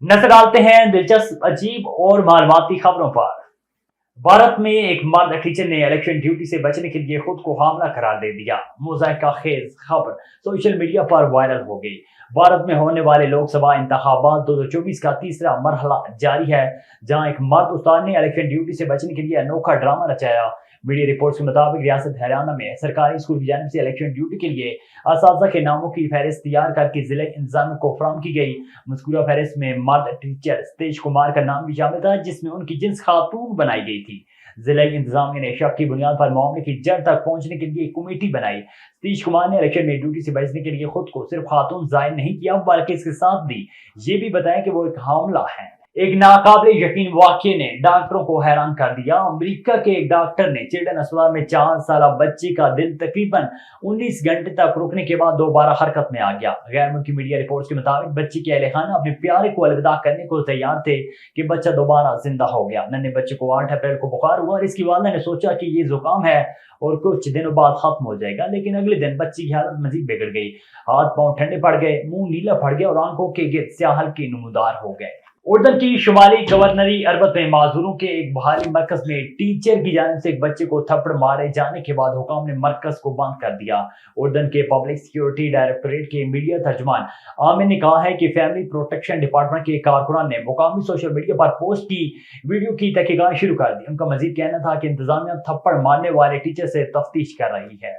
नजर डालते हैं दिलचस्प, अजीब और मालूमाती खबरों पर। भारत में एक मर्द टीचर ने इलेक्शन ड्यूटी से बचने के लिए खुद को हामला करार दे दिया। मुज़ाहिका खेज खबर सोशल मीडिया पर वायरल हो गई। भारत में होने वाले लोकसभा इंतखाबात 2024 का तीसरा मरहला जारी है, जहां एक मर्द उस्ताद ने इलेक्शन ड्यूटी से बचने के लिए अनोखा ड्रामा रचाया। मीडिया रिपोर्ट्स के मुताबिक रियासत हरियाणा में सरकारी स्कूल की जानिब से इलेक्शन ड्यूटी के लिए असातिज़ा के नामों की फहरिस्त तैयार करके जिला इंतजामिया को फराहम की गई। मज़कूरा फहरिस्त में मर्द टीचर सतीश कुमार का नाम भी शामिल था, जिसमें उनकी जिन्स खातून बनाई गई थी। जिला इंतजामिया ने शक की बुनियाद पर मामले की जड़ तक पहुंचने के लिए एक कमेटी बनाई। सतीश कुमार ने इलेक्शन में ड्यूटी से बचने के लिए खुद को सिर्फ खातून जाहिर नहीं किया, बल्कि इसके साथ भी ये भी बताया कि वो एक हामला है। एक नाकाबिल यकीन वाक़ये ने डॉक्टरों को हैरान कर दिया। अमेरिका के एक डॉक्टर ने चिल्ड्रन अस्पताल में 4 साल बच्चे का दिल तकरीबन 19 घंटे तक रुकने के बाद दोबारा हरकत में आ गया। गैर मुल्की मीडिया रिपोर्ट्स के मुताबिक बच्चे के अहले खाना अपने प्यारे को अलविदा करने को तैयार थे कि बच्चा दोबारा जिंदा हो गया। नन्हे बच्चे को 8 अप्रैल को बुखार हुआ और इसकी वालिदा ने सोचा कि ये जुकाम है और कुछ दिनों बाद खत्म हो जाएगा, लेकिन अगले दिन बच्ची की हालत मजीद बिगड़ गई। हाथ पांव ठंडे पड़ गए, मुंह नीला पड़ गया और आंखों के गिर्द स्याह हल्के नमूदार हो गए। उर्दन की शुमाली गवर्नरी अरबत में माजूरों के एक बहाली मरकज में टीचर की जानिब से एक बच्चे को थप्पड़ मारे जाने के बाद हुकाम ने मरकज को बंद कर दिया। उर्दन के पब्लिक सिक्योरिटी डायरेक्टोरेट के मीडिया तर्जुमान आमिर ने कहा है कि फैमिली प्रोटेक्शन डिपार्टमेंट के कारकुनान ने मुकामी सोशल मीडिया पर पोस्ट की वीडियो की तहकीकात शुरू कर दी। उनका मजीद कहना था कि इंतजामिया थप्पड़ मारने वाले टीचर से तफ्तीश कर रही है।